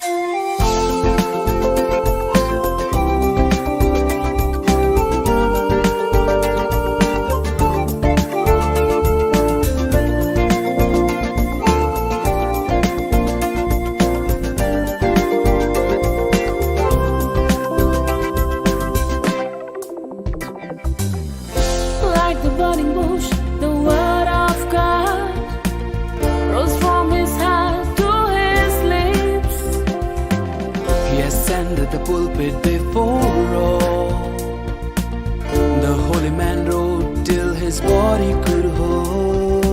Like the burning bush, the word of God rose from his heart to his lips. He ascended the pulpit before all. The holy man rode till his body could hold.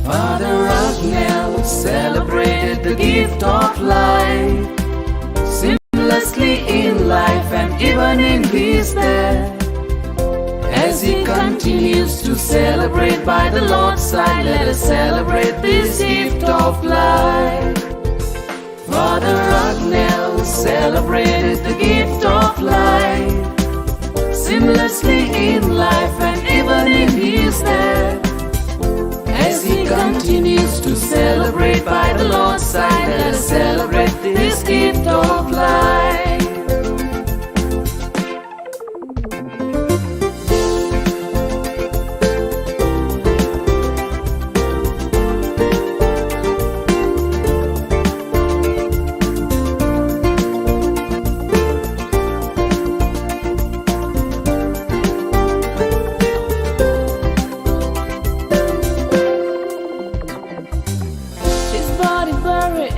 Father Ragnell celebrated the gift of life, seamlessly in life and even in his death. As he continues to celebrate by the Lord's side, let us celebrate this gift of life. Father Ragnell celebrated the gift of life, seamlessly in life and even in his death. As he continues to celebrate by the Lord's side, let us celebrate this gift of life. His body buried,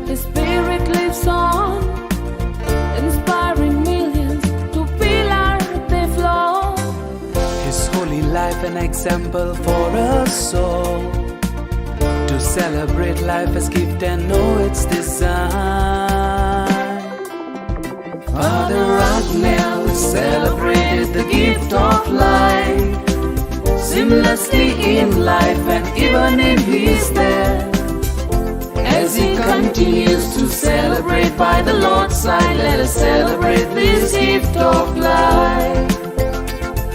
his spirit lives on, inspiring millions to pillar they flow. His holy life an example for us all, to celebrate life as gift and know its design. Father Ragnell celebrated the gift of life, seamlessly in life and even in his death. As he continues to celebrate by the Lord's side, let us celebrate this gift of life.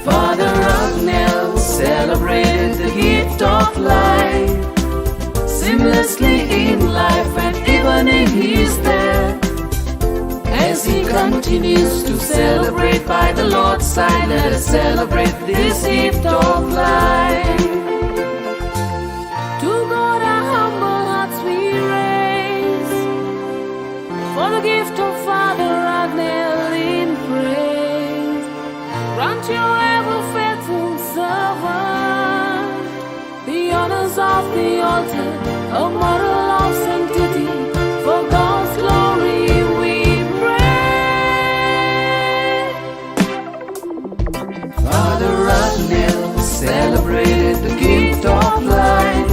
Father Ragnell celebrated the gift of life, seamlessly in life and even in his death. As he continues to celebrate by the Lord's side, let us celebrate this gift of life. To God our humble hearts we raise, for the gift of Father Ragnell in praise. Grant your ever faithful servant the honors of the altar, a model of sanctity, for God's glory we pray. Father Ragnell celebrated the gift of life,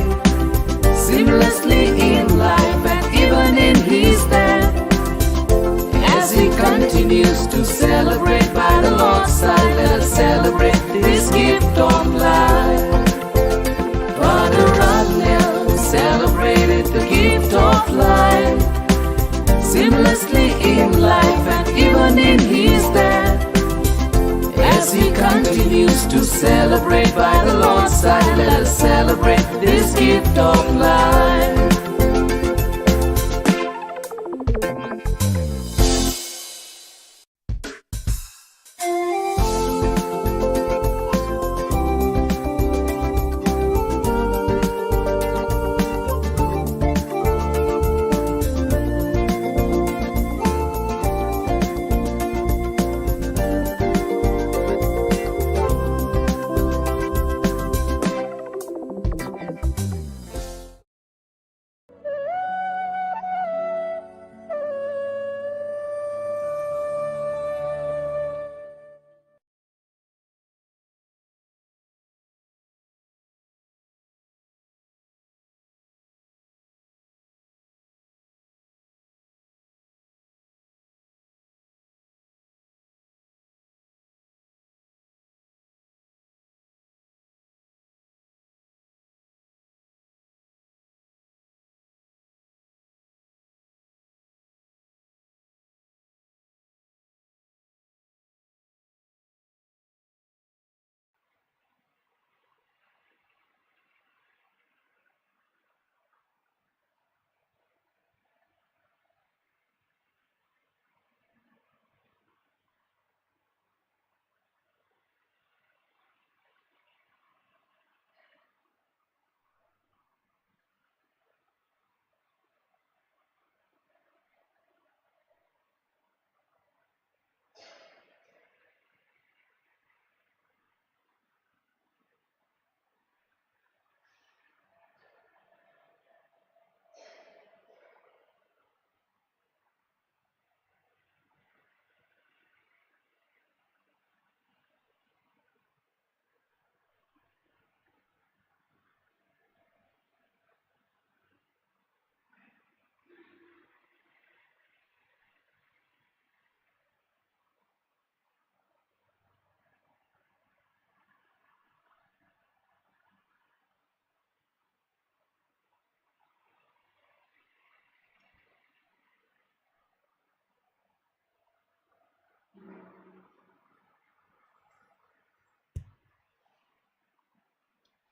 seamlessly in life and even in his death. As he continues to celebrate by the Lord's side, let us celebrate this gift of life. Father Ragnell celebrated the gift of life, seamlessly in life and even in his death. As he continues to celebrate by the Lord's side, let us celebrate this gift of life.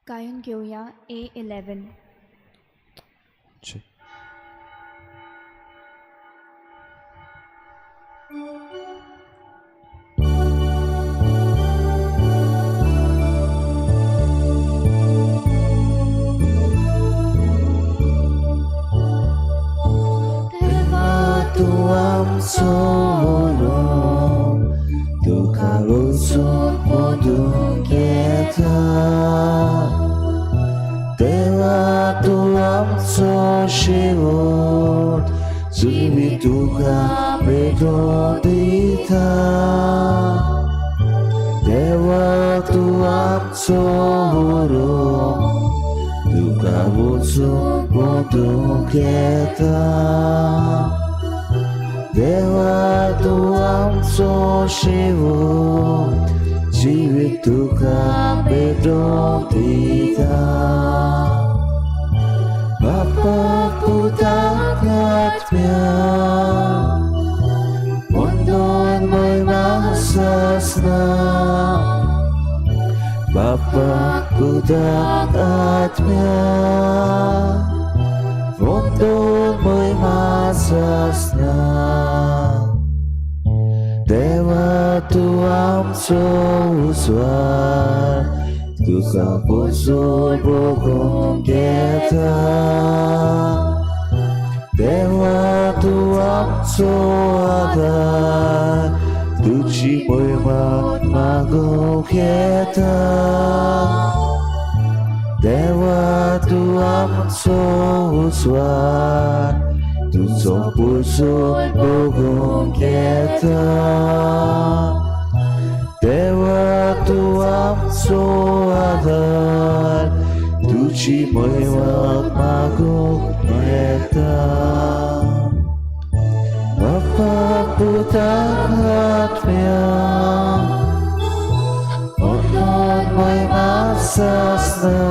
गायन घेऊया A11. Tu amsoro tu karusun podung kita Dewa tu amso shivur Jiwi tuka bedo dita Dewa tu amsoro tu karusun podung kita Dewa Tuhan so shivu Jiwi tuka bedo dita Bapa puta katmya Mondon moy mahasasna Bapa puta katmya Mondon moy mahasasna Dewa Tuhan so uswar Tuka pusul bogong kita Dewa Tuhan so ada Tuci moy mago kita Dewa Tuhan so uswar Tu so pusul bogong kita Dewa Tuhan so ada Tuci moywak magok kita Bapa puta hatmya Ondon moy masasna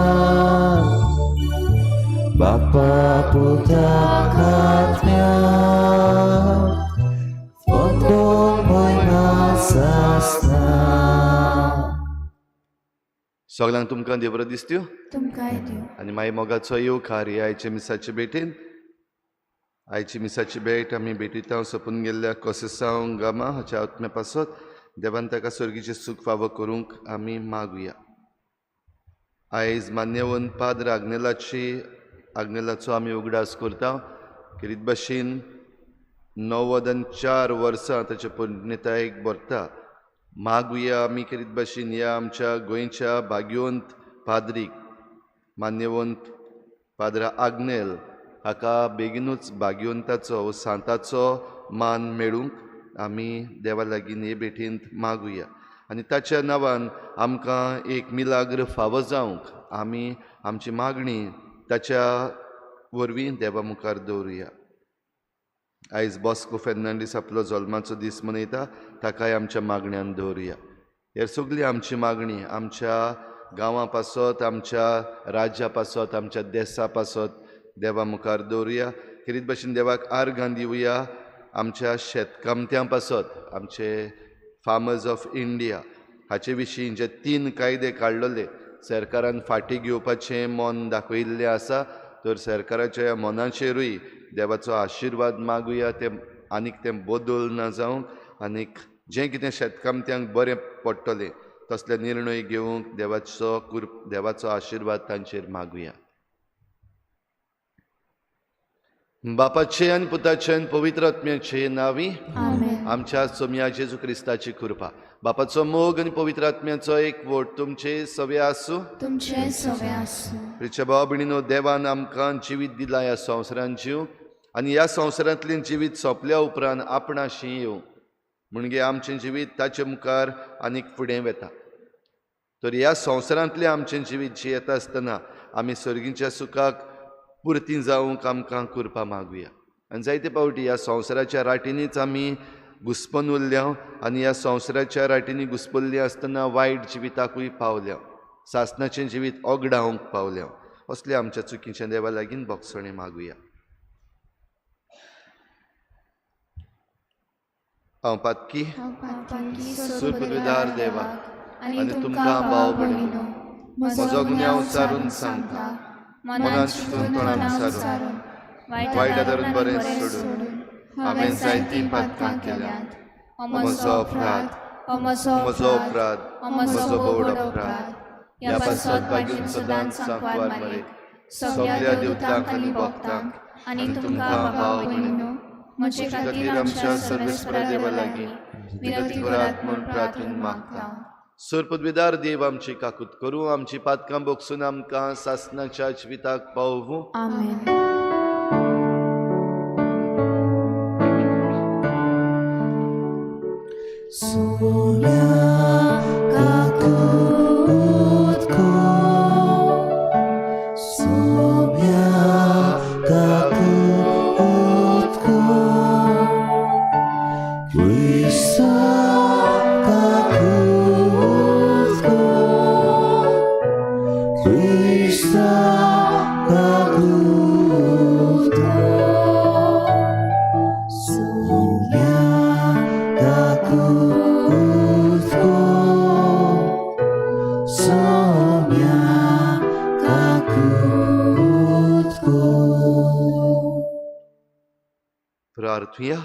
Bapa puta katmya Ondon moy masasna सगळ्यांक तुमकां देव बरो दिसत्यो तुमकां येतो आनी मागीर मोगाचो येवकार हे आयचे मिसाचे भेटेन आयची मिसाची भेट आमी भेटितांव सोंपून गेल्ल्या कोसेसांव गामा हाच्या आत्म्या पासत देवान ताका स्वर्गीचें सूख फावो करूंक आमी मागुया आयज मान्यवन पाद्र आग्नेलाचो आमी उगडास करता किरीत भाशेन 94 वर्सां ताचे पुण्यतायेक भरता मागुया आमी किरीत भाशेन ह्या आमच्या गोंयच्या भाग्यवंत पाद्रीक मान्यवंत पाद्रा आग्नेल हाका बेगीनूच भाग्यवंताचो सांताचो मान मेळूंक आमी देवा लागीं हे भेटेंत मागुया आनी ताच्या नांवान आमकां एक मिलाग्र फावो जावंक आमी आमची मागणी ताच्या वरवीं देवा मुखार दवरुया आयज बॉस्को फेर्नांडीस आपलो जल्माचो दीस मनयता ताकाय आमच्या मागण्यांत दवरुया हेर सगळी आमची मागणी आमच्या गांवां पासत आमच्या राज्या पासत आमच्या देशा पासत देवा मुखार दवरुया किरीत भाशेन देवाक आर्गां दिवया आमच्या शेतकामत्यां पासत आमचे फार्मर्स ऑफ इंडिया हाचे विशीं जे 3 कायदे काडलेले सरकारान फाटीं घेवपाचें मोन दाखयिल्लें आसा तर सरकाराच्या ह्या मोनाचेरूय देवाचो आशिर्वाद मागुया ते आनीक तें बदल ना जावंक आनीक जें कितें शेतकामत्यांक बरें पडटलें तसले निर्णय घेवंक देवाचो आशिर्वाद तांचेर मागुया बापाचे आनी पुताचे आनी पवित्र आत्म्याचे नांवी आमच्या सोम्या जेजू क्रिस्ताची कृपा बापाचो मोग आनी पवित्र आत्म्याचो एकवट तुमचे सवे आसूं तुमचे सवे आसूं प्रिय भाव भयणीनो देवान आमकां जिवीत दिलां ह्या संवसारांत जिवंक आनी ह्या संवसारांतलें जिवीत सोंपल्या उपरांत आपणाशी येवंक म्हणजे आमचें जिवीत ताचे मुखार आनीक फुडें वता तर ह्या संवसारांतलें आमचें जिवीत जियेता आसतना आमी सर्गीच्या सुखाक पुर्ती जावंक आमकां कृपा मागुया आनी जायते फावटी ह्या संवसाराच्या राटींनीच आमी घुस्पून उरल्या आनी ह्या संवसाराच्या राटींनी घुस्पल्लीं आसतना वायट जिविताकूय पावल्या सासणाचें जिवीत ओगडावंक पावल्या असल्या आमच्या चुकीच्या देवा लागीं बोगसणे मागुया हांव पातकी सुपविधार देवा आनी तुमकां भाव भयणीनो म्हजो गुन्यांव सारून सांगता मनान चिंतून तोंडान सारून वायटा धरून बरें सोडून हांवें जायतीं पातकां केल्यात म्हजो अपराध म्हजो बोड अपराध ह्या पासत बागेन सदांच सांकवार मारीक सगळ्या देवतांक आनी भक्तांक आनी तुमकां भाव भयणीनो म्हजे खातीर आमच्या सर्वेस्परा देवा लागीं विनंती करात म्हूण प्रार्थून मागता. सुरपदविदार देव आमची काकूत करूं, आमची पातकां बोगसून आमकां सासणाच्या जिविताक पावूं. आमेन. प्रार्थुया.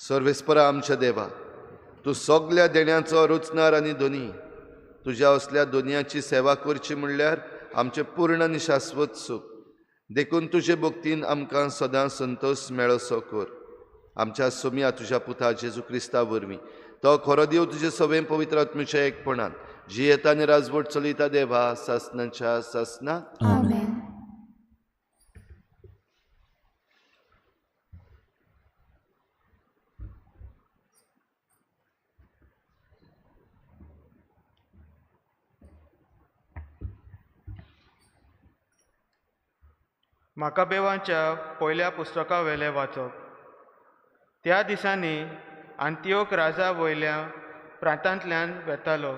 सर्वेस्परा आमच्या देवा, तूं सगल्या देण्याचो रुचणार आनी दोनी तुज्या असल्या दोनयाची सेवा करची म्हणल्यार आमचें पूर्ण आनी शाश्वत सूख देखून तुजे भक्तीन आमकां सदां संतोष मेळसो कर. आमच्या सोम्या तुज्या पुता जेजू क्रिस्ता वरवीं तो खरो देव तुजे सगळे पवित्र आत्म्याच्या एकपणान जियेता आनी राजवट चलयता देवा सासणाच्या सासना. आमेन. माकाबेवांच्या पयल्या पुस्तका वेले वाचप. त्या दिसांनी आंतियोक राजा वयल्या प्रांतांतल्यान वेतालो.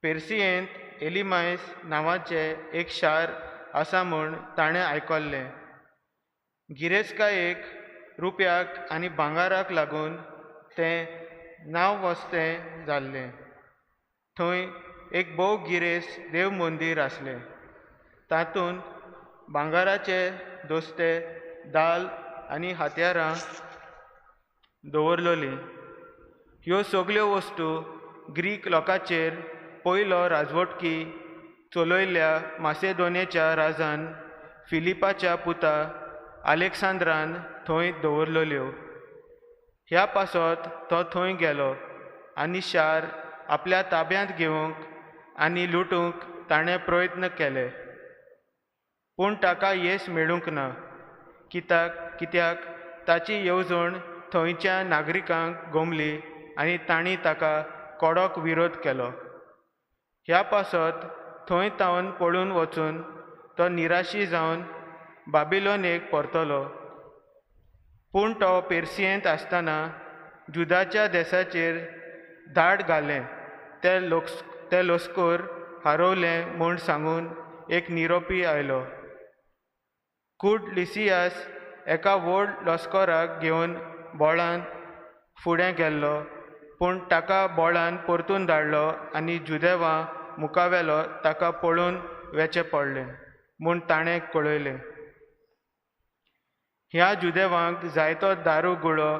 पेर्सियेंत एलिमायस नांवाचे एक शार आसा म्हूण ताणें आयकल्लें. गिरेस्तकायेक रुप्याक आनी भांगाराक लागून तें नांव वस्तें जाल्लें. थंय एक भोव गिरेस्त देव मंदीर आसलें. तातूंत भांगाराचे दोस्ते, दाल आनी हात्यारां दवरलोलीं. ह्यो सगल्यो वस्तू ग्रीक लोकांचेर पयलो राजवटकी चलयल्ल्या मासेदोनेच्या राजान फिलिपाच्या पुता आलेक्सांद्रान थंय दवरलोल्यो. ह्या पासत तो थंय गेलो आनी शार आपल्या ताब्यांत घेवंक आनी लुटूंक ताणें प्रयत्न केले. पूण ताका येस मेळूंक ना, कित्याक ताची येवजण थंयच्या नागरिकांक गमली आनी तांणी ताका कडक विरोध केलो. ह्या पासत थंय तावन पळून वचून तो निराशी जावन बाबिलोनेक परतलो. पूण तो पेर्सियेंत आसतना जुदाच्या देशाचेर धाड घालें. ते लश्कर हारवलें म्हूण सांगून एक निरोपी आयलो. कूड लिसियास एका व्हड लश्कराक घेवन बोळान फुडें गेल्लो, पूण ताका बोळान परतून धाडलो आनी जुदेवां मुखावेलो ताका पळोवन वेचें पडलें म्हूण ताणें कळयलें. ह्या जुदेवांक जायतो दारू गुळो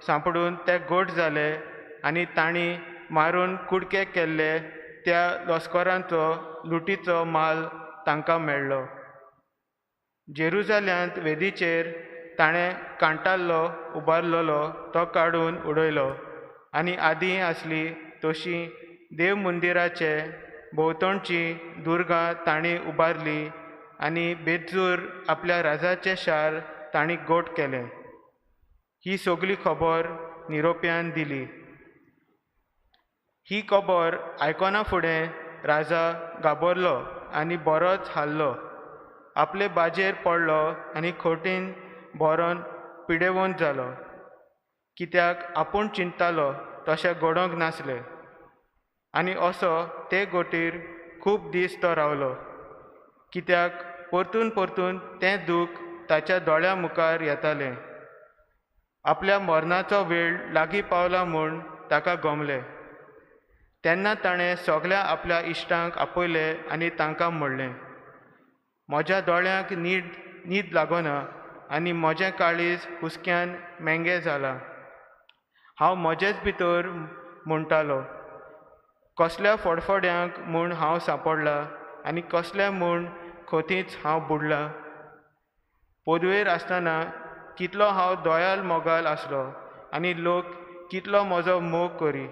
सांपडून ते गोठ जाले आनी तांणी मारून कुडके केल्ले त्या लश्करांचो लुटीचो माल तांकां मेळ्ळो. जेरुजाल्यांत वेदीचेर ताणें कांटाल्लो उबारलोलो तो काडून उडयलो आनी आदीं आसली तशी देव मंदिराचे भोंवतणची दुर्गा तांणी उबारली आनी बेतजूर आपल्या राजाचे शार तांणी गोठ केले. ही सगळी खबर निरोप्यान दिली. ही खबर आयकना फुडें राजा घाबरलो आनी बरोच हाल्लो. आपले बाजेर पडलो आनी खोटीन बरोन पिडेवंत जालो, कित्याक आपूण चिंततालो तशें घडोवंक नासलें. आनी असो ते गोटीर खूब दीस तो रावलो, कित्याक परतून परतून तें दूख ताच्या दोळ्या मुखार येतालें. आपल्या मरणाचो वेळ लागीं पावला म्हूण ताका गमलें तेन्ना ताणें सगल्या आपल्या इश्टांक आपयले आनी तांकां म्हणलें, म्हज्या दोळ्यांक न्हीद लागना आनी म्हजें काळीज हुस्क्यान मेंगे जालां. हांव म्हजेच भितर म्हणटालो, कसल्या फडफड्यांक म्हूण हांव सांपडलां आनी कसल्या म्हूण खोतींच हांव बुडलां. पोदवेर आसतना कितलो हांव दोयाल मोगाल आसलो आनी लोक कितलो म्हजो मोग करी.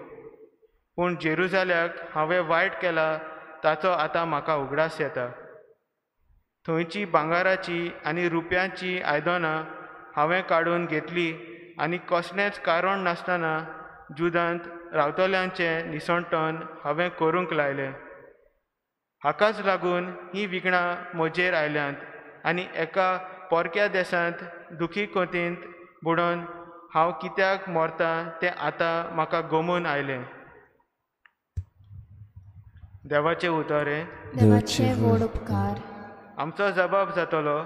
पूण जेरुजाल्याक हांवें वायट केलां ताचो आतां म्हाका उगडास येता. थंयची भांगाराची आनी रुप्याची आयदनां हांवें काडून घेतली आनी कसलेंच कारण नासतना जुदांत रावतल्यांचें निसणटण हांवें करूंक लायलें. हाकाच लागून हीं विघ्नां म्हजेर आयल्यांत आनी एका परक्या देशांत दुखी कोंतींत बुडोवन हांव कित्याक मरतां तें आतां म्हाका गमून आयलें. देवाचें उतर. देवाचे व्हड उपकार. आमचो जबाब जातलो,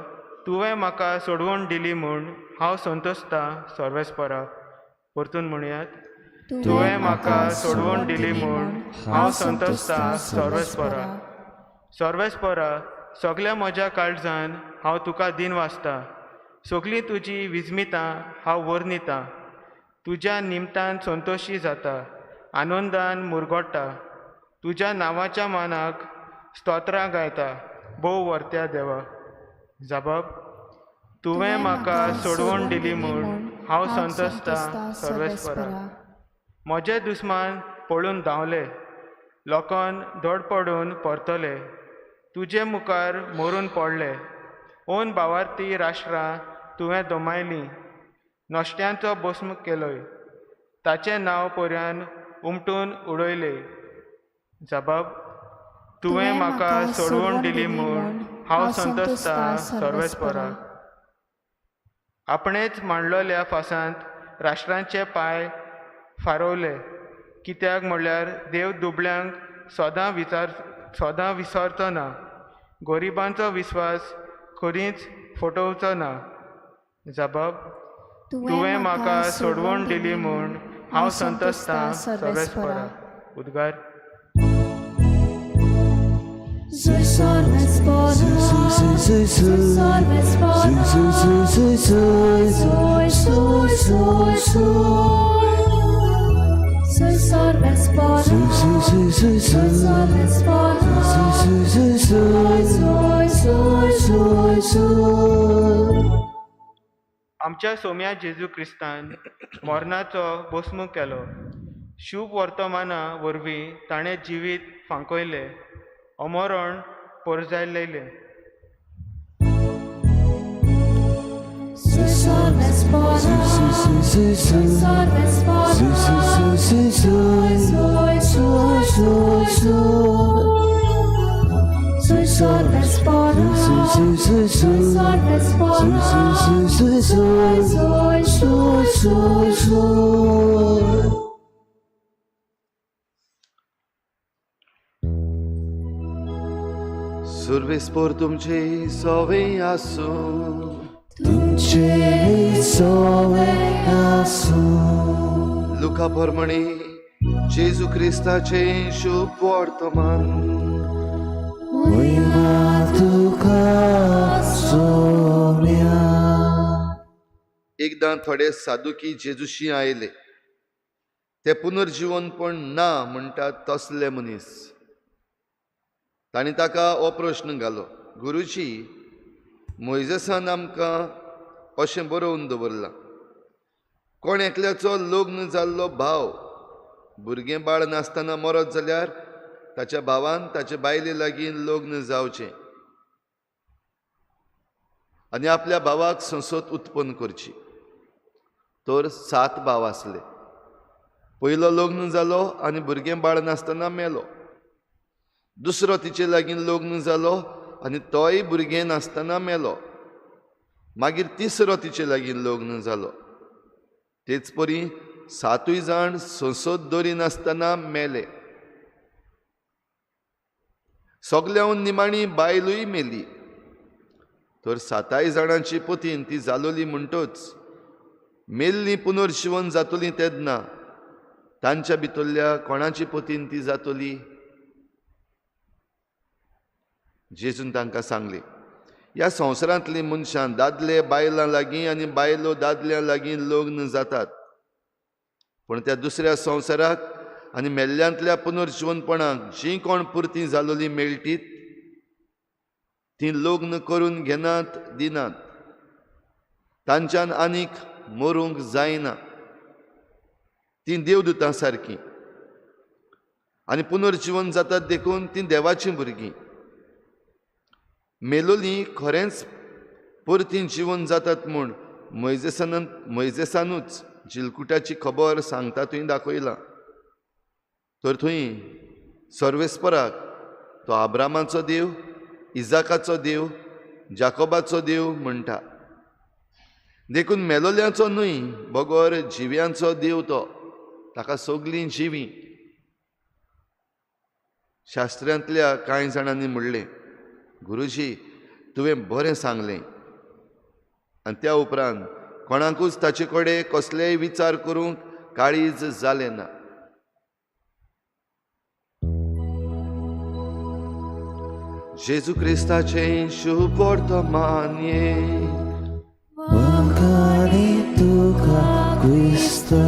तुवें म्हाका सोडवून दिली म्हूण हांव संतोसतां सर्वेस्परा. परतून म्हणयात, तुवें म्हाका सोडवून दिली म्हूण हांव संतोसतां सर्वेस्परा. सर्वेस्परा, सगल्या म्हज्या काळजान हांव तुका दिन वाचतां. सगलीं तुजी विजमितां हांव वर्णितां. तुज्या निमतान संतोशी जाता, आनंदान मुरगोडटा. तुज्या नांवाच्या मानाक स्तोत्रां गायता, भोव वर्त्या देवा. जबाब, तुवें म्हाका सोडवून दिली म्हूण हांव संतोसतां सर्वेस्परा. म्हजे दुस्मान पळून धांवले, लोकांन धड पडून परतले. तुजे मुखार मरून पडले. ओन भावार्थी राष्ट्रां तुवें दोमायलीं. नश्ट्यांचो भस्म केलोय, ताचें नांव पर्यान उमटून उडयले. जबाब, तुवें म्हाका सोडवून दिली म्हूण हांव संतोसतां सर्वेस्परा. आपणेच मांडलोल्या फासांत राष्ट्रांचे पांय फारोवले. कित्याक म्हणल्यार देव दुबळ्यांक सदां विसरचो ना. गरिबांचो विस्वास खरीच फटोवचो ना. जबाब, तुवें म्हाका सोडवून दिली म्हूण हांव संतोसतां सर्वेस्परा. उद्गार. Soy Sorvespora, soy Sorvespora, soy, soy, soy, soy, soy Sorvespora, soy Sorvespora, soy, soy, soy, soy. आमच्या सोम्या जेजू क्रिस्तान मरणाचो भस्म केलो. शुभ वर्तमाना वरवीं ताणें जिवीत फांकयलें, अमरण परजायलेलें. Soy Sorvespora, soy Sorvespora, soy, soy, soy, soy, soy Sorvespora, soy Sorvespora, soy, soy, soy, soy. Sorvespor तुमचे सोवें आसूं, तुमचे सोवें आसूं. लुका प्रमाणे जेजू क्रिस्ताचे शुभ वर्तमान. महिमा तुका सोम्या. एकदां थोडे साधुकी जेजूशी आयले. ते पुनर्जीवनपण ना म्हणटात तसले मनीस. तांणी ताका हो प्रश्न घालो, गुरुजी, मोइजेसान आमकां अशें बरोवन दवरलां, कोण एकल्याचो लग्न जाल्लो भाव भुरगें बाळ नासतना मरत जाल्यार ताच्या भावान ताचे बायले लागीं लग्न जावचें आनी आपल्या भावाक संसद उत्पन्न करची. तर 7 भाव आसले. पयलो लग्न जालो आनी भुरगें बाळ नासतना मेलो. दुसरो तिचे लागीं लग्न जालो आनी तोय भुरगें नासतना मेलो. मागीर तिसरो तिचे लागीं लग्न जालो. तेच परी 7 जाण संसद दोरी नासतना मेले. सगल्याहून निमाणी बायलूय मेली. तर 7 जाणांची पतीन ती जालोली म्हणटच मेल्लीं पुनर्जीवन जातलीं तेन्ना तांच्या भितरल्या कोणाची पोतीन ती जातली? जेजून तांकां सांगलें, ह्या संवसारांतली मनशां दादले बायलां लागीं आनी बायलो दादल्यां लागीं लग्न जातात, पूण त्या दुसऱ्या संवसाराक आनी मेल्ल्यांतल्या पुनर्जीवनपणाक जीं कोण पुर्ती जालोलीं मेळटीत तीं लग्न करून घेनात, दिनात. तांच्यान आनीक मरूंक जायना. तीं देवदूतां सारकीं आनी पुनर्जीवन जातात देखून तीं देवाचीं भुरगीं. मेलोलीं खरेंच परतीं जीवन जातात म्हूण मोइजेसानूच चिलकुटाची खबर सांगतातूय दाखयलां. तर थंय सर्वेस्पराक तो आब्रामाचो देव, इजाकाचो देव, जाकोबाचो देव म्हणटा. देखून मेलोल्यांचो न्हय, बगोर जिव्यांचो देव तो. ताका सगलीं जिवीं. शास्त्रांतल्या कांय जाणांनी म्हणलें, गुरुजी तुवें बरें सांगलें. आनी त्या उपरांत कोणाकूच ताचे कडेन कसलेय विचार करूंक काळीज जालें ना. जेजू क्रिस्ताचें शुभ वर्तमान वंकडी तुका क्रिस्ता.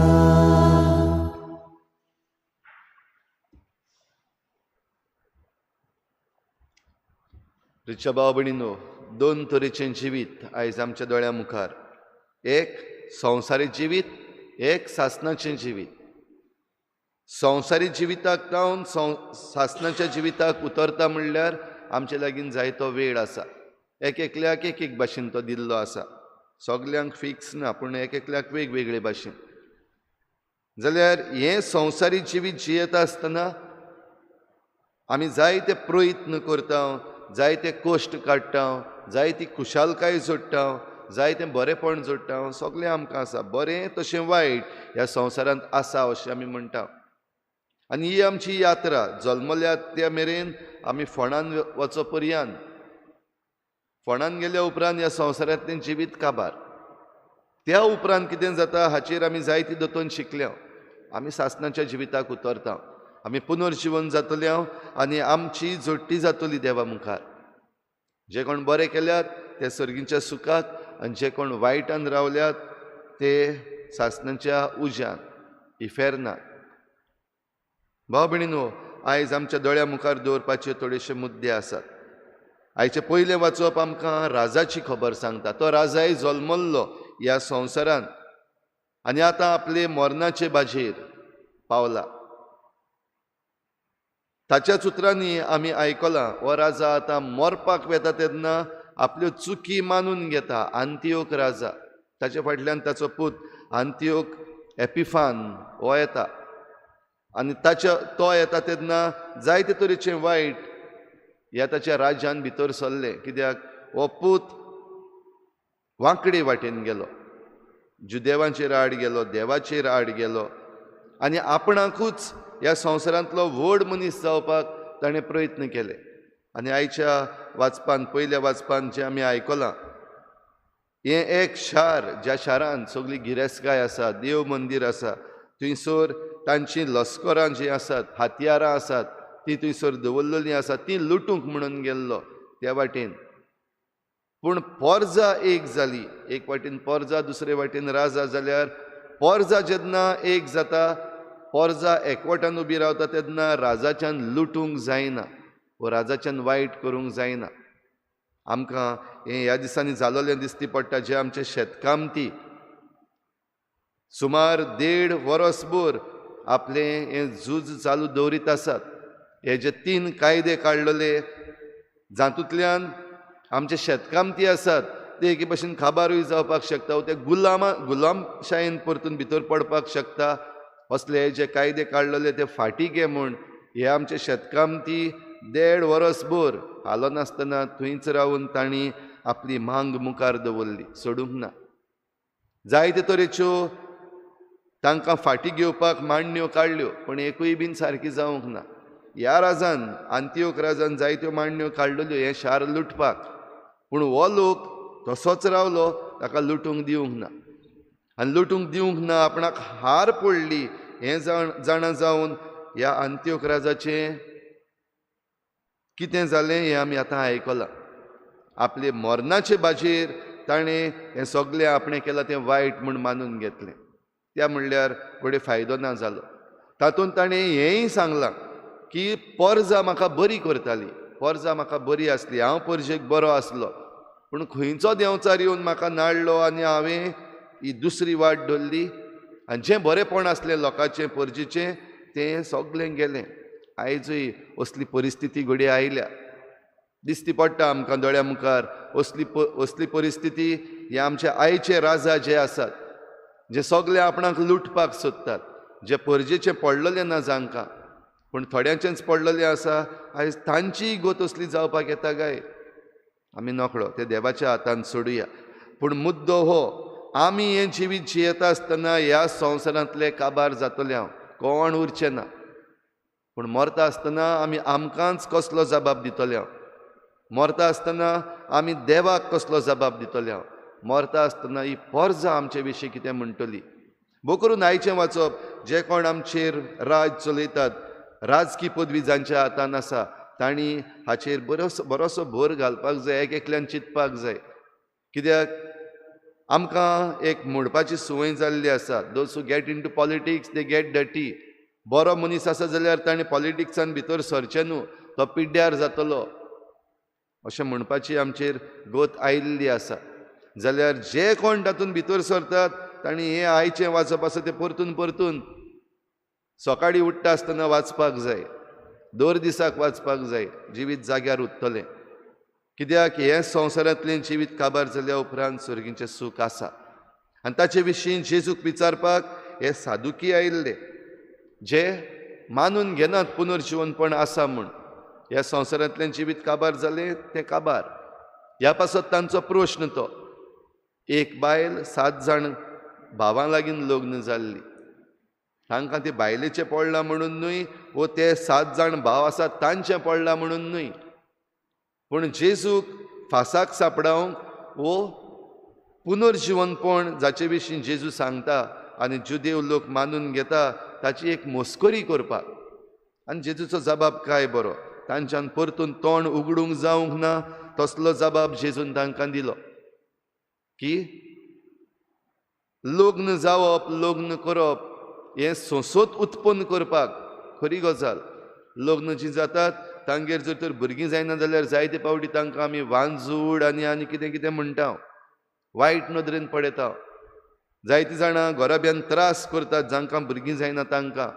रिच्या भाव भयणीनो, दोन तरेचें जिवीत आयज आमच्या दोळ्या मुखार. एक संवसारी जिवीत, एक सासणाचें जिवीत. संवसारी जिविताक जावन सासणाच्या जिविताक उतरता म्हणल्यार आमचे लागीं जायतो वेळ आसा. एकल्याक एक भाशेन तो दिल्लो आसा. सगल्यांक फिक्स ना, पूण एकल्याक वेगवेगळे भाशेन. जाल्यार हें संवसारी जिवीत जियेता आसतना आमी जायते प्रयत्न करता, जायते कश्ट काडटा, जायती खुशालकाय जोडटा, जायतें बरेंपण जोडटा. सगळें आमकां आसा. बरें तशें वायट ह्या संवसारांत आसा अशें आमी म्हणटा. आनी ही आमची यात्रा. जल्मल्या त्या मेरेन आमी फोंडान वचो पर्यंत, फोंडान गेल्या उपरांत ह्या संवसारांतलें जिवीत काबार. त्या उपरांत कितें जाता हाचेर आमी जायती दोतोन शिकल्या. आमी सासणाच्या जिविताक उतरता. आमी पुनर्जीवन जातल्या आनी आमची जोडटी जातली देवा मुखार. जे कोण बरें केल्यात ते सर्गीच्या सुखाक, आनी जे कोण वायटान रावल्यात ते सासणाच्या उज्यान, इफेरनात. भाव भयणीनो, आयज आमच्या दोळ्या मुखार दवरपाचे थोडेशे मुद्दे आसात. आयचे पयलें वाचप आमकां राजाची खबर सांगता. तो राजाय जल्मल्लो ह्या संवसारांत आनी आतां आपले मरणाचे बाजेर पावला. ताच्याच उतरांनी आमी आयकलां हो राजा आतां मरपाक वेता तेन्ना आपल्यो चुकी मानून घेता. आंतियोक राजा, ताचे फाटल्यान ताचो पूत आंतियोक एपिफान हो येता. आनी तो येता तेन्ना जायते तरेचें वायट ह्या ताच्या राज्यान भितर सरलें. कित्याक हो पूत वांकडे वाटेन गेलो, जुदेवांचेर आड गेलो, देवाचेर आड गेलो आनी आपणाकूच ह्या संवसारांतलो व्हड मनीस जावपाक ताणें प्रयत्न केले. आनी आयच्या वाचपान, पयल्या वाचपान जें आमी आयकलां, हें एक शार, ज्या शारांत सगळी गिरेस्तकाय आसा, देव मंदीर आसा. थंयसर तांचीं लस्करां जीं आसात, हातयारां आसात, तीं थंयसर दवरलेलीं आसात, तीं लुटूंक म्हणून गेल्लो त्या वाटेन. पूण पोरजा एक जाली. एक वाटेन पोरजा, दुसरे वाटेन राजा जाल्यार पोरजा जेन्ना एक जाता, पोरजा एकवटान उबी रावता तेन्ना राजाच्यान लुटूंक जायना, वो राजाच्यान वायट करूंक जायना. आमकां हें ह्या दिसांनी जालोलें दिश्टी पडटा. जे आमचे शेतकामती सुमार 1.5 वर्सभर आपलें हें झूज चालू दवरीत आसात. हे जे 3 कायदे काडलेले, जातूंतल्यान आमचे शेतकामती आसात ते एके भाशेन खाबारूय जावपाक शकता, ते गुलामशायेन परतून भितर पडपाक शकता. असले जे कायदे काडलेले ते फाटी घे म्हूण हे आमचे शेतकामती 1.5 वर्सभर हालो नासतना थंयच रावन तांणी आपली मांग मुखार दवरली, सोडूंक ना. जायते तरेच्यो तांकां फाटी घेवपाक मांडण्यो काडल्यो, पूण एकूय बीन सारकी जावंक ना. ह्या राजान, आंतियोक राजान जायत्यो मांडण्यो काडलेल्यो हें शार लुटपाक, पूण हो लोक तसोच रावलो, ताका लुटूंक दिवंक ना. आनी लुटूंक दिवंक ना, आपणाक हार पडली हे जाणा जावन ह्या अंत्योक राजाचें कितें जालें हें आमी आतां आयकलां. आपले मरणाचे बाजेर ताणें हें सगळें आपणें केलां तें वायट म्हूण मानून घेतलें. त्या म्हणल्यार फुडें फायदो ना जालो. तातूंत ताणें हेंय सांगलां की परजा म्हाका बरी करताली, परजा म्हाका बरी आसली, हांव परजेक बरो आसलो, पूण खंयचो देंवचार येवन म्हाका नाडलो आनी हांवें ही दुसरी वाट धरली आनी जें बरेंपण आसलें लोकांचें परजेचें तें सगळें गेलें. आयजूय असली परिस्थिती घडये आयल्या. दिसती पडटा आमकां दोळ्या मुखार असली परिस्थिती हे आमचे आयचे राजा जे आसात, जे सगळे आपणाक लुटपाक सोदतात, जे परजेचें पडलेलें ना जांकां, पूण थोड्यांचेंच पडलेलें आसा. आयज तांचीय गोत असली जावपाक येता काय? आमी नकळो तें देवाच्या हातांत सोडुया. पूण मुद्दो हो, आमी हें जिवीत जियेता आसतना ह्या संवसारांतले काबार जातले हांव, कोण उरचें ना. पूण मरता आसतना आमी आमकांच कसलो जबाब दितले हांव. मरता आसतना आमी देवाक कसलो जबाब दितले हांव. मरता आसतना ही परजा आमचे विशीं कितें म्हणटली. भोव करून आयचें वाचप, जे कोण आमचेर राज चलयतात, राजकी पदवी जांच्या हातांत आसा, तांणी हाचेर बरोसो भर घालपाक जाय, एकल्यान चिंतपाक जाय. कित्याक आमकां एक म्हणपाची संवय जाल्ली आसा, those who get into politics they get dirty. बरो मनीस आसा जाल्यार ताणें पॉलिटिक्सान भितर सरचें न्हू, तो पिड्ड्यार जातलो, अशें म्हणपाची आमचेर गोत आयिल्ली आसा. जाल्यार जे कोण तातूंत भितर सरतात तांणी हें आयचें वाचप आसा तें परतून परतून सकाळीं उठ्ठा आसतना वाचपाक जाय, दर दिसाक वाचपाक जाय. जिवीत जाग्यार उरतलें. कित्याक हें संवसारांतलें जिवीत काबार जाल्या उपरांत सर्गीचें सूख आसा. आनी ताचे विशीं जेजूक विचारपाक हे सादुकी आयिल्ले, जे मानून घेनात पुनर्जीवनपण आसा म्हूण. ह्या संवसारांतलें जिवीत काबार जालें तें काबार. ह्या पासत तांचो प्रश्न तो. एक बायल 7 जाण भावां लागीं लग्न जाल्ली. तांकां ते बायलेचें पडलां म्हणून न्हय, वो ते 7 जाण भाव आसात तांचें पडलां म्हणून न्हय, पूण जेजूक फासाक सांपडावंक वो पुनर्जीवनपण जाचे विशीं जेजू सांगता आनी जुदेव लोक मानून घेता ताची एक मस्करी करपाक. आनी जेजूचो जबाब काय बरो, तांच्यान परतून तोंड उगडूंक जावंक ना तसलो जबाब जेजून तांकां दिलो की लग्न जावप, लग्न करप हें सोंसोत उत्पन्न करपाक खरी गजाल. लग्न जीं जातात तांगेर जर तर भुरगीं जायना जाल्यार जायते पावटी तांकां आमी वांजूड आनी कितें कितें म्हणटा, वायट नदरेन पळयता. जायतीं जाणां घराब्यान त्रास करतात जांकां भुरगीं जायना तांकां.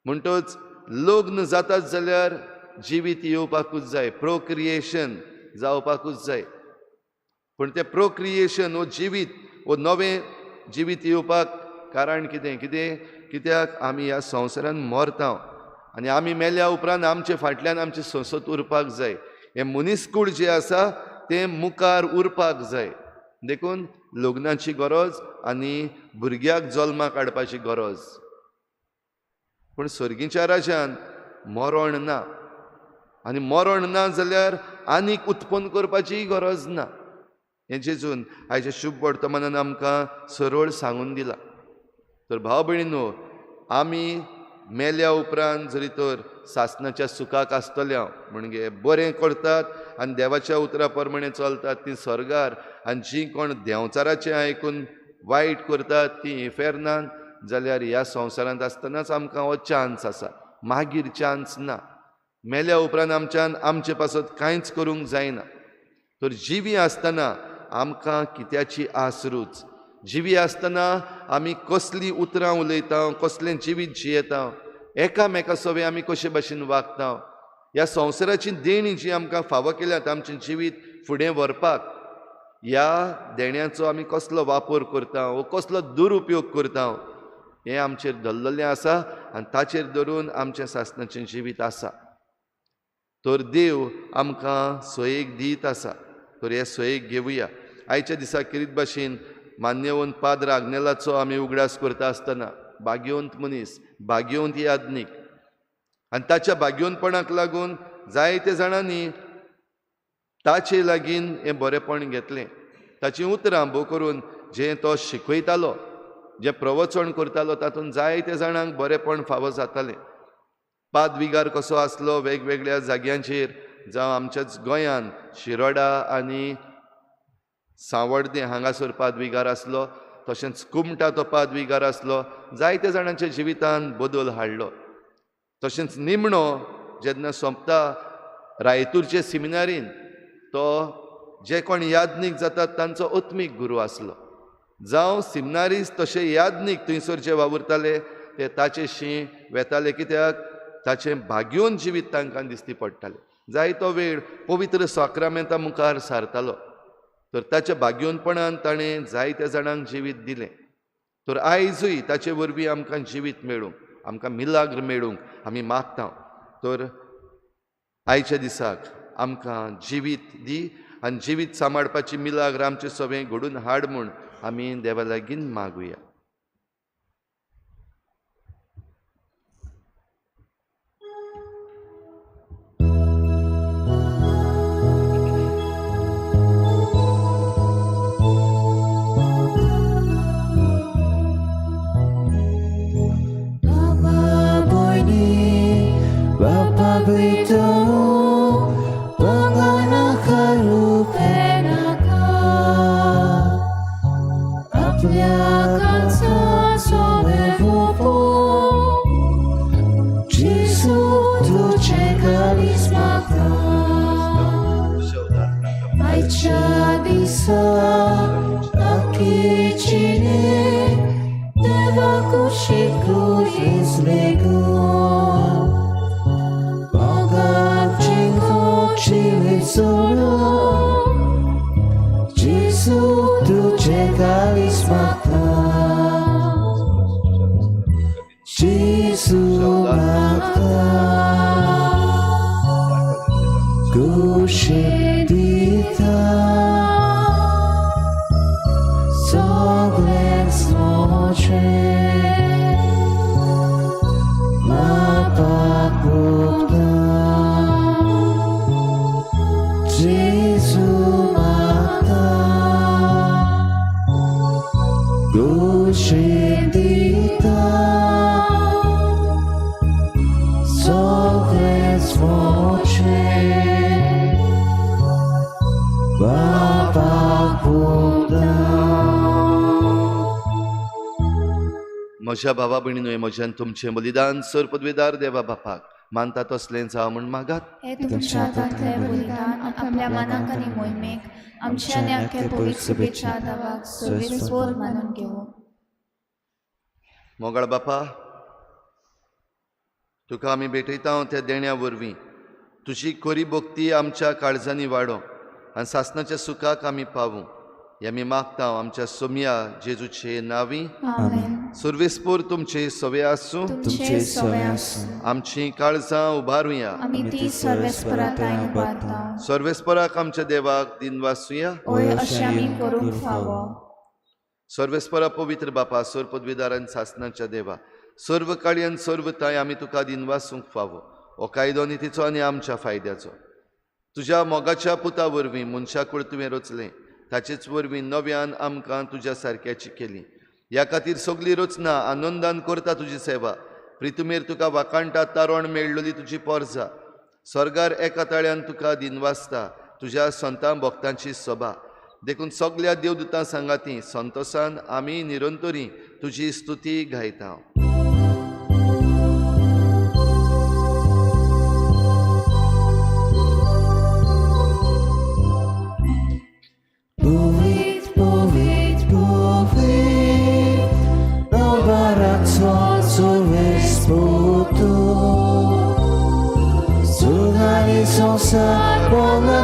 म्हणटच लग्न जातात जाल्यार जिवीत येवपाकूच जाय, प्रोक्रिएशन जावपाकूच जाय. पूण तें प्रोक्रिएशन वो जिवीत, वो नवें जिवीत येवपाक कारण कितें? कित्याक आमी ह्या संवसारांत मरता आनी आमी मेल्या उपरांत आमचे फाटल्यान आमचें सोंसत उरपाक जाय. हें मनीसकूळ जें आसा तें मुखार उरपाक जाय. देखून लग्नाची गरज आनी भुरग्याक जल्माक हाडपाची गरज. पूण सर्गीच्या राजान मरण ना, आनी मरण ना जाल्यार आनीक उत्पन्न करपाची गरज ना. हें जेजून आयच्या शुभ वर्तमानान आमकां सरळ सांगून दिलां. तर भाव भयणीनो, आमी मेल्या उपरांत जरी तर सासणाच्या सुखाक आसतले हांव म्हणजे बरें करतात आनी देवाच्या उतरा प्रमाणे चलतात तीं स्वर्गार, आनी जीं कोण देंवचाराचें आयकून वायट करतात तीं इफेरनान, जाल्यार ह्या संवसारांत आसतनाच आमकां हो चान्स आसा, मागीर चान्स ना. मेल्या उपरांत आमच्यान आमचे पासत कांयच करूंक जायना. तर जिवी आसतना आमकां कित्याची आसरूच. जिवी आसतना आमी कसलीं उतरां उलयता, कसलें जिवीत जियेता, एकामेका सवे आमी कशे भाशेन वागता, ह्या संवसाराची देणी जी आमकां फावो केल्यात आमचें जिवीत फुडें व्हरपाक, ह्या देण्याचो आमी कसलो वापर करता वो कसलो दुरुपयोग करता हें आमचेर धरलेलें आसा आनी ताचेर धरून आमचें सासणाचें जिवीत आसा. तर देव आमकां सोयेक दीत आसा. तर हे सोयेक घेवया. आयच्या दिसा किरीत भाशेन मान्यवंत पाद्र आग्नेलाचो आमी उगडास करता आसतना भाग्यवंत मनीस, भाग्यवंत याज्ञीक, आनी ताच्या भाग्यवंतपणाक लागून जायते जाणांनी ताचे लागीं हें बरेंपण घेतलें. ताचीं उतरां भोव करून जें तो शिकयतालो जे प्रवचन करतालो तातूंत जायते जाणांक बरेपण फावो जातालें. पादविगार कसो आसलो वेगवेगळ्या जाग्यांचेर, जावं आमच्याच गोंयांत शिरोडा आनी सांवड्डे हांगासर पादविगार आसलो, तशेंच कुमटा तो पादविगार आसलो. जायते जाणांच्या जिवितांत बदल हाडलो. तशेंच निमणो जेन्ना सोंपता रायतूरचे सेमिनारीन, तो जे कोण याज्ञीक जातात तांचो अत्मीक गुरू आसलो. जावं सेमिनारीज तशे याज्ञीक थंयसर जे वावुरताले ते ताचेशी वेताले, कित्याक ताचें भाग्योन जिवीत तांकां दिश्टी पडटालें. जायतो वेळ पवित्र साक्रामेंता मुखार सारतालो, तर ताच्या भाग्योनपणान ताणें जायत्या जाणांक जिवीत दिलें. तर आयजूय ताचे वरवीं आमकां जिवीत मेळूंक, आमकां मिलाग्र मेळूंक आमी मागता. तर आयच्या दिसाक आमकां जिवीत दी आनी जिवीत सांबाळपाची मिलाग्र आमचें सगळें घडून हाड म्हूण आमी देवा लागीं मागुया. म्हज्या भावा भयणींनो, म्हज्यान तुमचें बलिदान सर पदवीदार देवा बापाक मानता तसलें जावं म्हूण मागात. हे तुमच्या हातांतलें बलिदान आपल्या मनाक आनी मोहिमेक आमच्या आनी आख्या पवित्र सभेच्या दावाक सर्वेस्वर मानून घेवं. मोगाळ बापा, तुका आमी भेटयता त्या देण्या वरवीं तुजी खरी भक्ती आमच्या काळजांनी वाडो आनी सासणाच्या सुखाक आमी पावूं. हे आमी मागता आमच्या सोम्या जेजूचे नांवी. आमेन. सर्वेस्पर तुमचे सवे आसूं. तुमचे सवय आसूं. आमची काळजां उबारुया. आमी ती सर्वेस्पराताय उबारता. सर्वेस्पराक आमच्या देवाक दिन वासुया. ओय अशें आमी करूंक फावो. सर्वेस्परा पवित्र बापा, सर पदवीदारान सासणाच्या देवा, सर्व काळी आनी सर्व ताय आमी तुका दिन वासूंक फावो. हो कायदो नितीचो आनी आमच्या फायद्याचो. तुज्या मोगाच्या पुता वरवीं मनशा कुळ तुवें रचलें, ताचेच वरवीं नव्यान आमकां तुज्या सारक्याची केली. ह्या खातीर सगळीं रचना आनंदान करता तुजी सेवा. प्रितुमेर तुका वाकाणटा तारण मेळ्ळली तुजी पोरजा. स्वर्गार एका ताळ्यान तुका दिनवासता तुज्या संतां भक्तांची सभा. देखून सगळ्या देवदूतां सांगाती संतोशान आमी निरंतरी तुजी स्तुती गायता.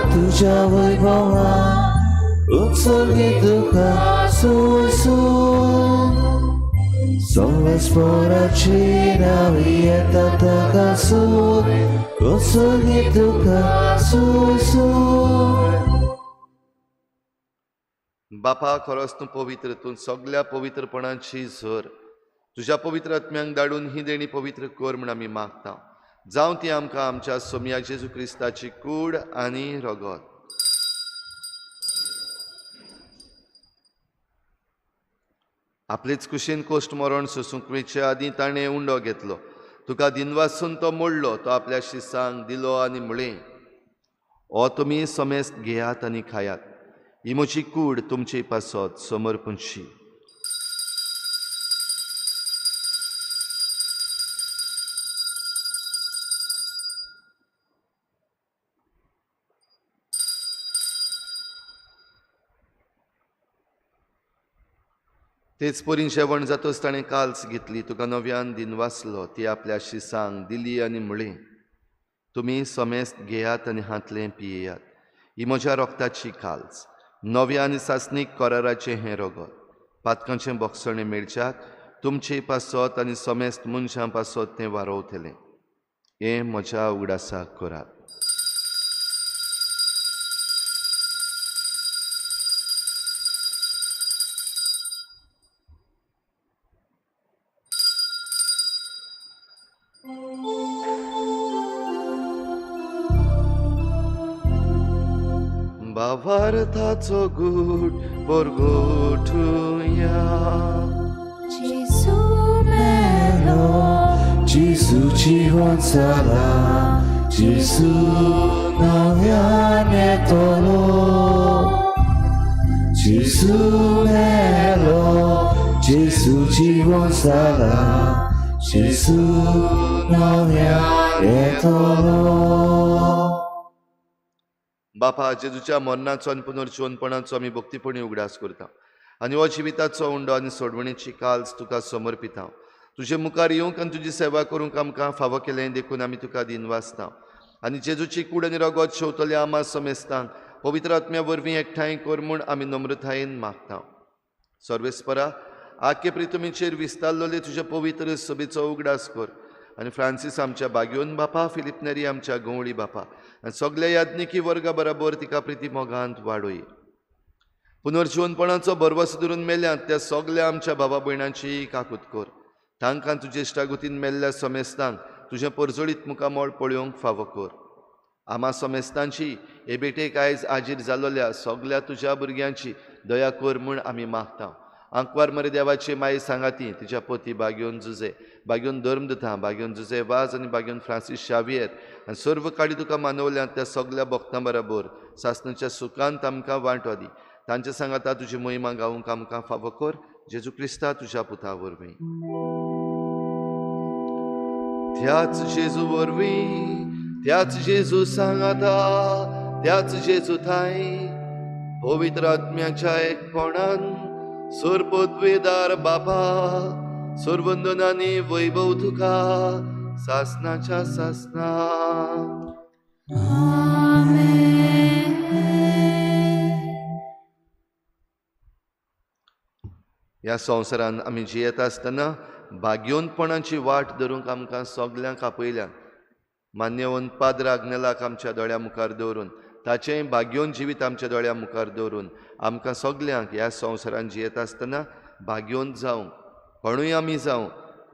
तुझ्या वैभवा उत्सर्गीत तुका सर्वेस्पराची नावी येता ताका उत्सर्गीत तुका बापा, खरोच तूं पवित्र, तूं सगळ्या पवित्रपणाची झर तुज्या पवित्र आत्म्यांक धाडून ही देणी पवित्र कर म्हूण आमी मागता. जावं ती आमकां आमच्या सोम्या जेजू क्रिस्ताची कूड आनी रगत. आपलेच कुशीन कोश्ट मरण सोसूंक वेचे आदीं ताणें उंडो घेतलो. तुका दिनवासून तो मोडलो. तो आपल्या शिसांक दिलो आनी म्हळें, हो तुमी समेस्त घेयात आनी खायात. ही म्हजी कूड तुमचे पासत समर्पणशी. तेच परीन जेवण जातच ताणें काल्स घेतली. तुका नव्यान दिनवासलो. ती आपल्या शिसांक दिली आनी म्हळें, तुमी समेस्त घेयात आनी हातलें पियेयात. ही म्हज्या रोगताची काल्स, नव्या आनी सासणीक कराराचें हें रगत. पातकांचें बोगसणें मेळच्याक तुमचे पासत आनी समेस्त मनशां पासत तें वारोवतलें. हें म्हज्या उगडासाक करात. भावार्थाचो गूट परगोठुया. Jesu melo, Jesu जीवन जाला, Jesu नव्यान येतलो. Jesu मेलो, Jesu जीवन जाला, Jesu नव्यान येतलो. बापा, जेजूच्या मरणाचो आनी पुनर्जीवनपणाचो आमी भक्तीपणी उगडास करता आनी हो जिविताचो उंडो आनी सोडवणेची काल्स तुका समर्पिता. तुजे मुखार येवंक आनी तुजी सेवा करूंक आमकां फावो केलें देखून आमी तुका दिनवासता. आनी जेजूची कूड आनी रगत शेवतल्या आमा समेस्तांक पवित्र आत्म्या वरवीं एकठांय कर म्हूण आमी नम्रतायेन मागता. सर्वेस्परा, आख्खे प्रितुमीचेर विस्तारलोले तुज्या पवित्र सभेचो उगडास कर. आनी फ्रांसीस आमच्या बागयोन बापा, फिलिप नेरी आमच्या गवळी बापा आनी सगल्या याज्ञिकी वर्गा बरोबर तिका प्रिती मोगांत वाडोय. पुनर्जीवनपणाचो भरवसो धरून मेल्यांत त्या सगल्या आमच्या भावा भयणांची काकूत कर. तांकां तुजे इश्टागुतीन मेल्ल्या समेस्तांक तुजें परजळीत मुखामोळ पळोवंक फावो कर. आमा समेस्तांची हे बेटेक आयज आजीर जाल्लोल्या सगल्या तुज्या भुरग्यांची दया कर म्हूण आमी मागता. आंकवार मरे देवाची माई सांगाती तिच्या पोती बागयोन जुजे, बागयोन धर्मदता, बागयोन जुजे वाज आनी बागयोन फ्रांसीस शावियर आनी सर्व काडी तुका मानवल्यांत त्या सगल्या भक्तां बरोबर सासणाच्या सुखांत आमकां वांटो दी. तांच्या सांगाता तुजी महिमा गावूंक आमकां फावो कर. जेजू क्रिस्ता तुज्या पुता वरवीं. त्याच जेजू वरवीं, त्याच जेजू सांगाता, त्याच जेजू थाय पवित्र आत्म्याच्या एकपणान सर्वोद्वेदार बापा, सर्वंदनांनी वैभव तुका सासणाच्या सासणा. ह्या संवसारान आमी जियेता आसतना भाग्योनपणाची वाट धरूंक आमकां सगल्यांक आपयल्यान मान्यवंत पाद्र आग्नेलाक आमच्या दोळ्या मुखार दवरून ताचें भाग्योन जिवीत आमच्या दोळ्या मुखार दवरून आमकां सगल्यांक ह्या संवसारान जियेता आसतना भाग्योन जावंक, कोणूय आमी जावं,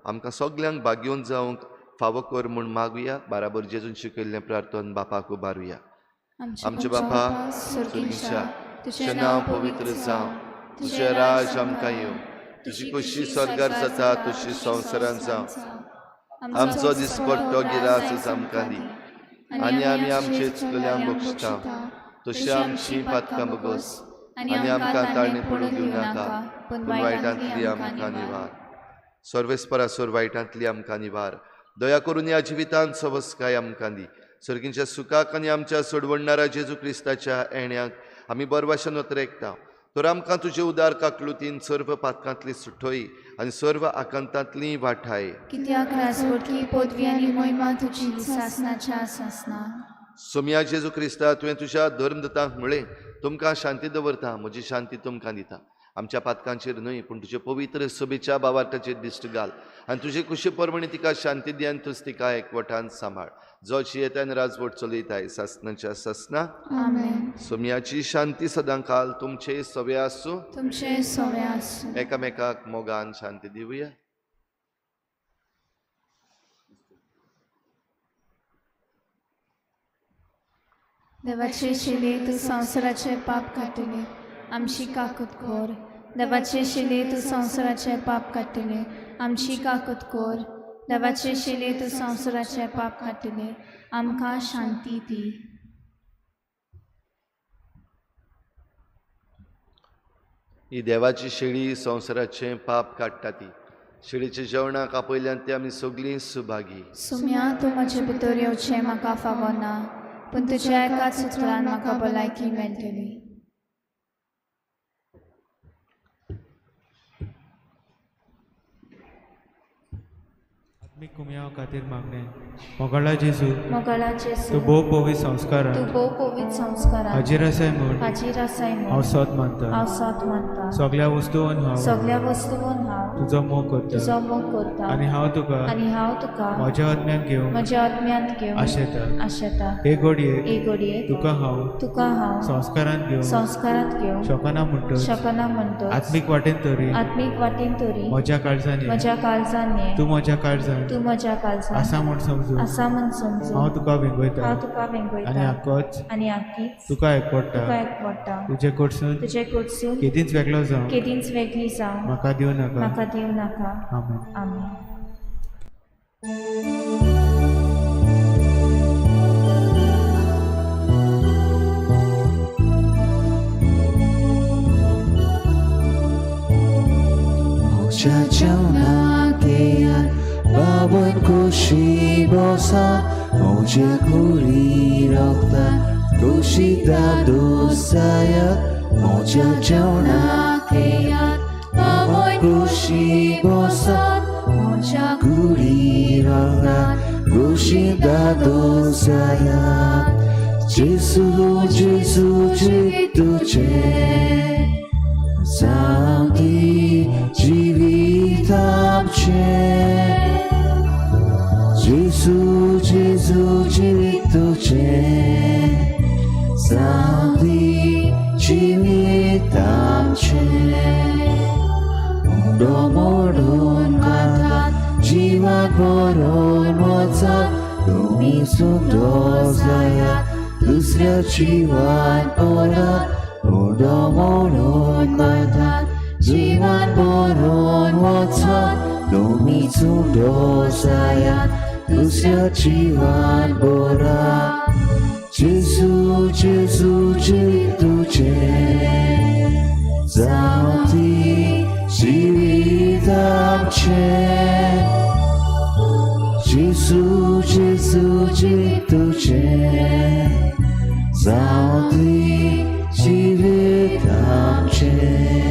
आमकां सगल्यांक भाग्योन जावंक फावो कर म्हूण मागुया. बाराबर जेजून शिकयल्लें प्रार्थन बापाक उबारुया. आमचे बापा सुर्गीच्या, तुजें नांव पवित्र जावं, तुजें राज आमकां येवं, तुजी खुशी स्वर्गार जाता तशी संवसारान जावं. आमचो दिसपट्टो गिरास आमकां दी आनी आमी आमचे चुकल्यांक बक्षिता तशी आमची पातकां बगोस आनी आमकां ताळणी पडूंक दिवं नाका, पूण वायटांतली आमकां निवार. सर्वेस्परा सोर वायटांतली आमकां निवार. दया करून ह्या जिवितांत सवस्काय आमकां दी. सर्गींच्या सुखाक आनी आमच्या सोडवणणाऱ्या जेजू क्रिस्ताच्या येण्याक आमी बरवाशान वतरेकता. तर आमकां तुजे उदार काकलुतीन सर्व पातकांतली सुटोय आनी सर्व आकांतांतली वाठाय. कित्याक राजवटली पदवी आनी महिमा तुजी सासणाच्या सासणा. सोम्या जेजू क्रिस्ता, तुवें तुज्या धर्मदतांक म्हळें, तुमकां शांती दवरता, म्हजी शांती तुमकां दिता. आमच्या पातकांचेर न्हय पूण तुजे पवित्र सभेच्या बावार्थाचेर दिश्ट घाल आनी तुजे खुशी परमणी तिका शांती दी आनी तुज तिका एकवटान सांबाळ. जो जियेतान राजवट चलयताय सासणाच्या सासणा. आमेन. सोम्याची शांती सदां काल तुमचे सवे आसूं. तुमचे सवे आसूं. एकामेकाक मोगान शांती दिवया. देवाचे शेले तूं संवसाराचे पाप काटिले, आमची काकूत कर. देवाचे शिले तू संवसाराचे पाप काडटले आमची काकूत कोर देवाचे शिले तू संवसाराचे पाप काडटले आमकां शांती दी ही देवाची शेळी संवसाराचें पाप काडटा ती शेळीच्या जेवणाक आपयल्यान ती आमी सगळीं सुभागी सुम्या तूं म्हजे भितर येवचें म्हाका फावो ना पूण तुज्या एकाच उतरान म्हाका भलायकी मेळटली आत्मीक कुमयाव खातीर मागणे मोगळा जेजू मोगळा तूं जेसू भोव पवित्र संस्कार तूं भोव पवित्र संस्कारान हाजीर आसाय म्हूण हाजीर आसाय हांव म्हूण सोत मानता हांव साथ मानता सगळ्या वस्तूंन हांव सगळ्या वस्तूंन हांव तुजो मोग करता तुजो मोग करता आनी हांव तुका आनी हांव तुका म्हज्या आत्म्यान घेवन म्हज्या आत्म्यांत घेवन आशेता आशेता हे घडये एक घडये तुका हांव तुका हांव संस्कारान घेवन संस्कारांत घेवन शोकना म्हणटच शकना म्हणटो आत्मीक वाटेन तरी आत्मीक वाटेन तरी म्हज्या काळजांनी म्हज्या काळजान ये तूं म्हज्या काळजान तूं म्हज्या काळजान आसा म्हूण समजून आसा म्हूण समजून हांव तुका वेंगयता हांव तुका आनी वेंगयता आकोच आनी आखीच तुका एकवडटा तुका एकवडटा तुजे कडसून तुजे कडसून केदींच वेगळो जावं केदींच वेगळी जावं म्हाका दिवं नाका म्हाका दिवं नाका आमेन आमेन Moja jauna keyan babon kushi bosa Moja kuri rokta kushi dadu sayat Moja jauna keyan babon kushi bosa Moja kuri rokta kushi dadu sayat Jesu Jesu Jesu Zamknij drzwi tamcie Jezu, Jezu, drzwi tucie Zamknij drzwi tamcie Modon matat dziwak boron moca Dumi sundo zayat Dusra dziwan orat Moron matat dziwan boron moca Dumi sundo zayat Dusra dziwan borat Jezu, Jezu, Jezu, Zamknij drzwi tamcie Jezu, Jezu, Jezu, Zamknij drzwi tamcie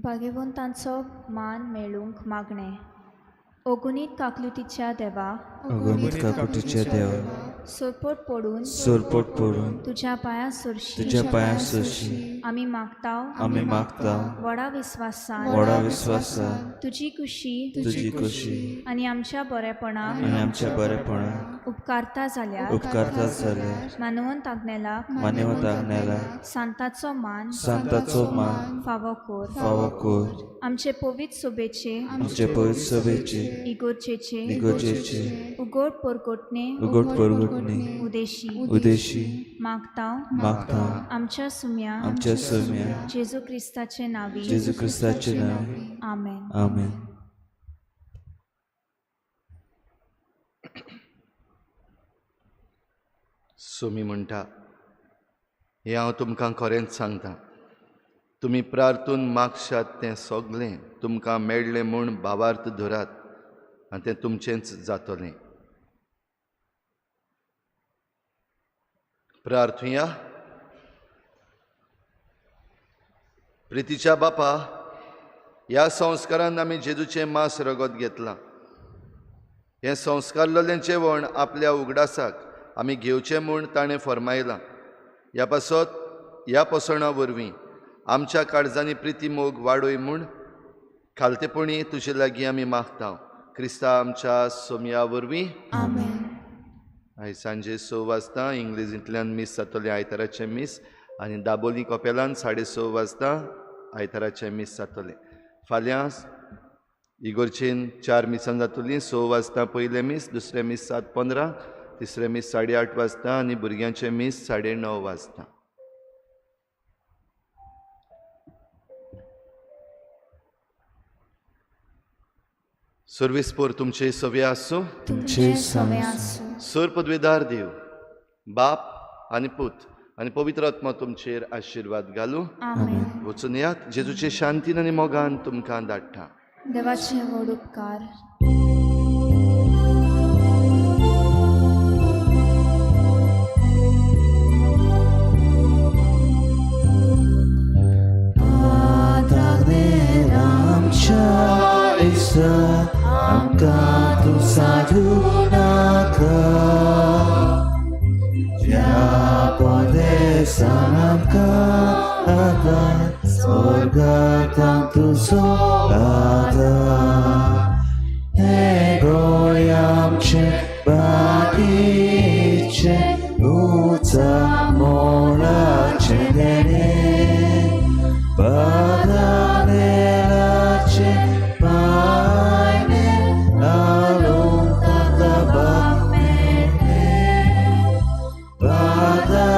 भाग्यवंतांचो मान मेळूंक मागणे ओगुनीत काकलुतीच्या देवा अगणित काकुटीच्या देवा सोरपोट पडून सोरपोट पडून तुझ्या पांयां सुरशी तुझ्या पांयां सरशी आमी मागताव आमी मागता व्हडा विस्वासान व्हडा विश्वासान तुजी कुशी तुजी खुशी आनी आमच्या बरेपणाक आनी आमच्या बरेपणाक उपकारता जाल्यार उपकारता जाल्यार मानवंत आग्नेलाक मान्यवत आग्नेला सांताचो मान सांताचो मान फावो कोर फावो कोर आमचे पवित्र सोबेचे आमचे पवित्र सभेचे इगोर्चेचे इगोर्जेचे उगोड पोरगोटणे उगोट परगोटणी उदेशी उदेशी मागताव मागता आमच्या सुम्या आमच्या सौम्या जेजू क्रिस्ताचे नावी जेजू क्रिस्ताचे नावे आमेन आमेन सुमी म्हणटा हें हांव तुमकां खरेंच सांगता तुमी प्रार्थून मागशात तें सगळें तुमकां मेळ्ळें म्हूण भावार्थ धरात आनी तें तुमचेंच जातलें प्रार्थुया प्रितीच्या बापा ह्या संस्कारान आमी जेजूचें मांस रगत घेतलां. हें संस्कारलेलें जेवण आपल्या उगडासाक आमी घेवचें म्हूण ताणें फरमायलां. ह्या पसणा वरवीं आमच्या काळजांनी प्रिती मोग वाडोय म्हूण खालतेपणी तुजे लागीं आमी मागता. क्रिस्ता आमच्या सोमया वरवीं. आमेन. आयज सांजे 6 वाजता इंग्लिशींतल्यान मीस जातलें आयताराचें मीस आनी दाबोली कोपेलान 6:30 वाजता आयताराचें मीस जातलें. फाल्यां इगोर्चेन 4 मिसां जातलीं. 6 वाजता पयलें मीस, दुसरें मीस 7:15, तिसरें मीस 8:30 वाजता आनी भुरग्यांचें मीस 9:30 वाजता. सर्वेस्पोर तुमचे सवे आसूं. तुमचे सवे आसूं. सर पदवेदार देव, बाप आनी पूत आनी पवित्र आत्मा तुमचेर आशिर्वाद घालूं. आमेन. वचून यात. जेजूचे शांतीन आनी मोगान तुमकां धाडटा. देवाचे व्हड उपकार. आमकां तूं साधू नाका. ह्या परदेसान आमकां आदार, स्वर्गांत तुजो आदार. हे गोंय आमचें बाकीचें उचा मोलाचें देणें. बादानेलाचें पायणें घालून ताका बादानेलाचें